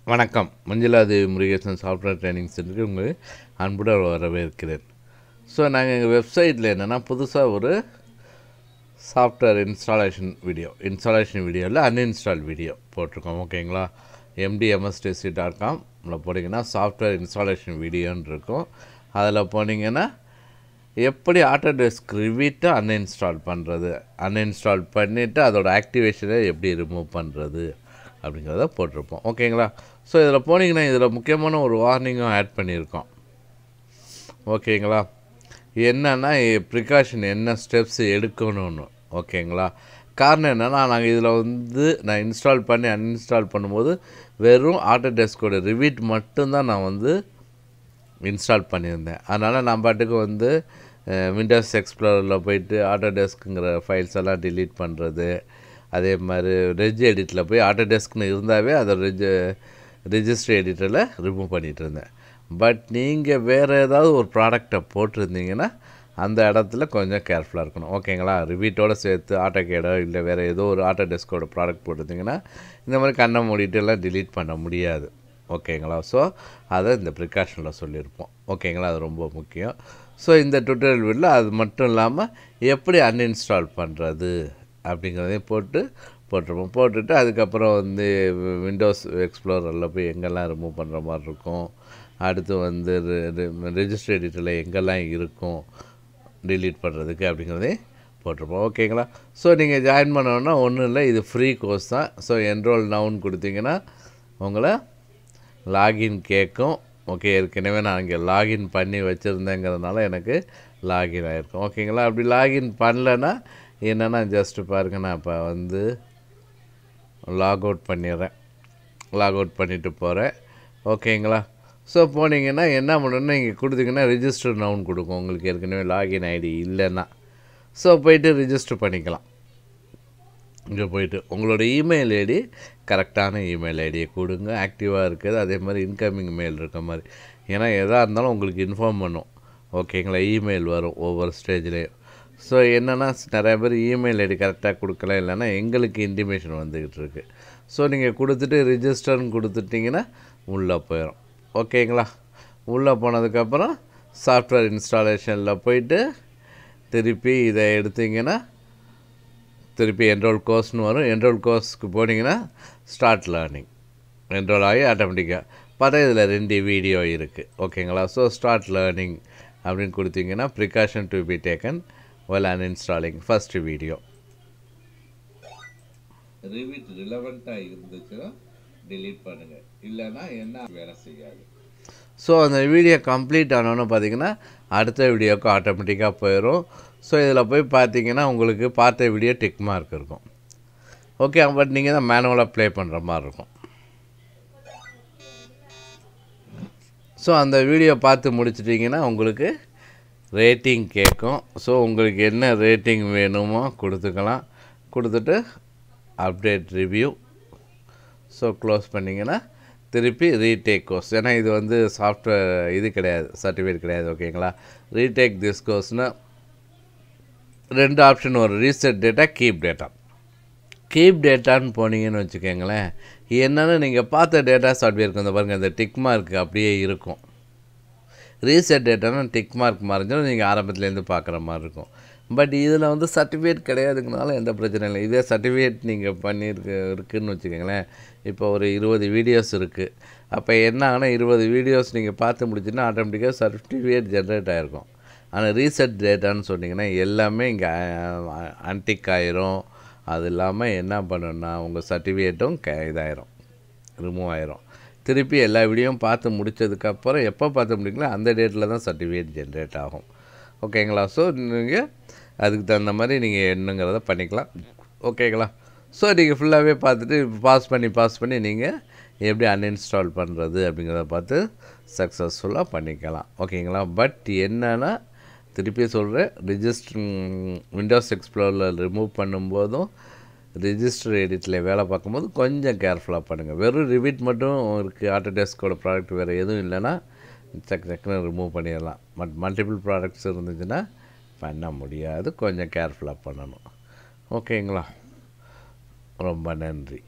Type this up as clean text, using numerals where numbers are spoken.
வணக்கம். Manjula Devi Murugesan software training சென்டருக்கு உங்களை அன்புடன் வரவேற்கிறேன். ஸோ நாங்கள் எங்கள் வெப்சைட்டில் என்னென்னா புதுசாக ஒரு சாஃப்ட்வேர் இன்ஸ்டாலேஷன் வீடியோவில் அன்இன்ஸ்டால் வீடியோ போட்டிருக்கோம். ஓகேங்களா? mdmstc.com போனீங்கன்னா சாஃப்ட்வேர் இன்ஸ்டாலேஷன் வீடியோன்னு இருக்கும். அதில் போனீங்கன்னா எப்படி ஆட்டோடெஸ்க் ரிவீட்டை அன்இன்ஸ்டால் பண்ணிவிட்டு அதோட ஆக்டிவேஷனை எப்படி ரிமூவ் பண்ணுறது அப்படிங்கிறத போட்டிருப்போம். ஓகேங்களா? ஸோ இதில் போனீங்கன்னா இதில் முக்கியமான ஒரு வார்னிங்கும் ஆட் பண்ணியிருக்கோம். ஓகேங்களா? என்னென்னா ப்ரிகாஷன் என்ன ஸ்டெப்ஸ் எடுக்கணும்னு. ஓகேங்களா? காரணம் என்னென்னா நாங்கள் இதில் நான் இன்ஸ்டால் பண்ணி அன்இன்ஸ்டால் பண்ணும்போது வெறும் ஆட்டோடெஸ்கோட ரிவீட் மட்டும்தான் நான் இன்ஸ்டால் பண்ணியிருந்தேன். அதனால் நான் பாட்டுக்கு விண்டோஸ் எக்ஸ்ப்ளோரில் போயிட்டு ஆட்டோடெஸ்க்குங்கிற ஃபைல்ஸ் எல்லாம் டிலீட் பண்ணுறது, அதே மாதிரி ரெஜ் எடிட்டில் போய் ஆட்டோடெஸ்க்னு இருந்தாவே அதை ரெஜிஸ்டர் எடிட்டரில் ரிமூவ் பண்ணிகிட்டு இருந்தேன். பட் நீங்கள் வேறு ஏதாவது ஒரு ப்ராடக்டை போட்டிருந்தீங்கன்னா அந்த இடத்துல கொஞ்சம் கேர்ஃபுல்லாக இருக்கணும். ஓகேங்களா? ரிவீட்டோடு சேர்த்து ஆட்டோகேடோ இல்லை வேறு ஏதோ ஒரு ஆட்டோடெஸ்கோட ப்ராடக்ட் போட்டிருந்தீங்கன்னா இந்த மாதிரி கண்ணை மூடிட்டுலாம் டிலீட் பண்ண முடியாது. ஓகேங்களா? ஸோ அதை இந்த ப்ரிகாஷனில் சொல்லியிருப்போம். ஓகேங்களா? அது ரொம்ப முக்கியம். ஸோ இந்த டுட்டோரியல் வீடியோவில் அது மட்டும் இல்லாமல் எப்படி அன்இன்ஸ்டால் பண்ணுறது அப்படிங்கிறதையும் போட்டிருப்போம். போட்டுட்டு அதுக்கப்புறம் விண்டோஸ் எக்ஸ்ப்ளோரரில் போய் எங்கெல்லாம் ரிமூவ் பண்ணுற மாதிரி இருக்கும், அடுத்து ரெஜிஸ்டர் எடிட்டரில் எங்கெல்லாம் இருக்கும் டிலீட் பண்ணுறதுக்கு அப்படிங்கிறதையும் போட்டிருப்போம். ஓகேங்களா? ஸோ நீங்கள் ஜாயின் பண்ணணுன்னா ஒன்றும் இல்லை, இது ஃப்ரீ கோர்ஸ் தான். ஸோ என்ரோல் நவுன்னு கொடுத்தீங்கன்னா உங்களை லாகின் கேட்கும். ஓகே, ஏற்கனவே நான் இங்கே லாகின் பண்ணி வச்சுருந்தேங்கிறதுனால எனக்கு லாகின் ஆகிருக்கும். ஓகேங்களா? அப்படி லாகின் பண்ணலைன்னா என்னென்னா ஜஸ்ட்டு பாருங்க, நான் இப்போ லாக் அவுட் பண்ணிவிட்டு போகிறேன். ஓகேங்களா? ஸோ போனீங்கன்னா என்ன பண்ணணுன்னா இங்கே கொடுத்தீங்கன்னா ரிஜிஸ்டர் நவுன் கொடுக்கும். உங்களுக்கு ஏற்கனவே லாகின் ஐடி இல்லைன்னா ஸோ போய்ட்டு ரிஜிஸ்டர் பண்ணிக்கலாம். இங்கே போய்ட்டு உங்களோட இமெயில் ஐடி கரெக்டான இமெயில் ஐடியை கொடுங்க, ஆக்டிவாக இருக்குது, அதே மாதிரி இன்கமிங் மெயில் இருக்க மாதிரி. ஏன்னா எதாக இருந்தாலும் உங்களுக்கு இன்ஃபார்ம் பண்ணும். ஓகேங்களா? இமெயில் வரும் ஒவ்வொரு ஸ்டேஜ்லேயும். ஸோ என்னென்னா நிறைய பேர் இமெயில் ஐடி கரெக்டாக கொடுக்கல, இல்லைன்னா எங்களுக்கு இன்டிமேஷன் வந்துக்கிட்டு இருக்குது. ஸோ நீங்கள் கொடுத்துட்டு ரிஜிஸ்டர்னு கொடுத்துட்டிங்கன்னா உள்ளே போயிடும். ஓகேங்களா? உள்ளே போனதுக்கப்புறம் சாஃப்ட்வேர் இன்ஸ்டாலேஷனில் போயிட்டு திருப்பி இதை எடுத்திங்கன்னா திருப்பி என்ரோல் கோர்ஸ்னு வரும். என்ரோல் கோர்ஸ்க்கு போனீங்கன்னா ஸ்டார்ட் லேர்னிங் என்ரோல் ஆகி ஆட்டோமேட்டிக்காக பார்த்தா இதில் 2 வீடியோ இருக்குது. ஓகேங்களா? ஸோ ஸ்டார்ட் லேர்னிங் அப்படின்னு கொடுத்தீங்கன்னா precaution to be taken while uninstalling first video. ரிவீட் ரிலவெண்ட்டாக இருந்துச்சுன்னா டிலீட் பண்ணுங்கள், இல்லைன்னா என்ன வேலை செய்யாது. ஸோ அந்த வீடியோ கம்ப்ளீட் ஆனோன்னு பார்த்தீங்கன்னா அடுத்த வீடியோவுக்கு ஆட்டோமேட்டிக்காக போயிடும். ஸோ இதில் போய் பார்த்தீங்கன்னா உங்களுக்கு பார்த்த வீடியோ டிக் மார்க் இருக்கும். ஓகே, பட் நீங்கள் தான் மேனுவலாக ப்ளே பண்ணுற மாதிரி இருக்கும். ஸோ அந்த வீடியோ பார்த்து முடிச்சிட்டிங்கன்னா உங்களுக்கு ரேட்டிங் கேட்கும். ஸோ உங்களுக்கு என்ன ரேட்டிங் வேணுமோ கொடுத்துக்கலாம். கொடுத்துட்டு அப்டேட் ரிவ்யூ. ஸோ க்ளோஸ் பண்ணிங்கன்னா திருப்பி ரீடேக் கோர்ஸ். ஏன்னா இது சாஃப்ட்வேர் இது கிடையாது, சர்டிஃபிகேட் கிடையாது. ஓகேங்களா? ரீடேக் திஸ் கோர்ஸ்னால் 2 ஆப்ஷன் வரும், ரீசெட் டேட்டா, கீப் டேட்டான்னு போனீங்கன்னு வச்சுக்கோங்களேன். என்னென்னு நீங்கள் பார்த்த டேட்டாஸ் அப்படியே இருக்கும். இந்த பாருங்கள், இந்த டிக் மார்க் அப்படியே இருக்கும். ரீசெட் டேட்டானா டிக் மார்க் மறைஞ்சாலும் நீங்கள் ஆரம்பத்துலேருந்து பார்க்குற மாதிரி இருக்கும். பட் இதில் சர்டிஃபிகேட் கிடையாதுங்கனால எந்த பிரச்சனையும் இல்லை. இதே சர்டிஃபிகேட் நீங்கள் இருக்குதுன்னு வச்சுக்கோங்களேன். இப்போ ஒரு 20 வீடியோஸ் இருக்குது. அப்போ என்ன ஆகுனா 20 வீடியோஸ் நீங்கள் பார்த்து முடிச்சுன்னா ஆட்டோமேட்டிக்காக சர்டிஃபிகேட் ஜென்ரேட் ஆகிருக்கும். ஆனால் ரீசெட் டேட்டான்னு சொன்னிங்கன்னா எல்லாமே இங்கே அன்டிக் ஆயிரும். அது இல்லாமல் என்ன பண்ணணுன்னா உங்கள் சர்டிஃபிகேட்டும் இதாயிரும், ரிமூவ் ஆயிரும். திருப்பி எல்லா வீடியோவும் பார்த்து முடித்ததுக்கப்புறம் எப்போ பார்த்து முடிக்கல அந்த டேட்டில் தான் சர்டிஃபிகேட் ஜென்ரேட் ஆகும். ஓகேங்களா? ஸோ நீங்கள் அதுக்கு தகுந்த மாதிரி நீங்கள் என்னங்கிறத பண்ணிக்கலாம். ஓகேங்களா? ஸோ நீங்கள் ஃபுல்லாகவே பார்த்துட்டு பாஸ் பண்ணி நீங்கள் எப்படி அன்இன்ஸ்டால் பண்ணுறது அப்படிங்கிறத பார்த்து சக்ஸஸ்ஃபுல்லாக பண்ணிக்கலாம். ஓகேங்களா? பட் என்னென்னா திருப்பி சொல்கிறேன், விண்டோஸ் எக்ஸ்ப்ளோரில் ரிமூவ் பண்ணும்போதும் ரிஜிஸ்டர் எடிட்டில் வேலை பார்க்கும்போது கொஞ்சம் கேர்ஃபுல்லாக பண்ணுங்கள். வெறும் ரிவீட் மட்டும் இருக்குது, ஆட்டோடெஸ்கோட ப்ராடக்ட் வேறு எதுவும் இல்லைன்னா டக்குன்னு ரிமூவ் பண்ணிடலாம். பட் மல்டிபிள் ப்ராடக்ட்ஸ் இருந்துச்சுன்னா பண்ண முடியாது, கொஞ்சம் கேர்ஃபுல்லாக பண்ணணும். ஓகேங்களா? ரொம்ப நன்றி.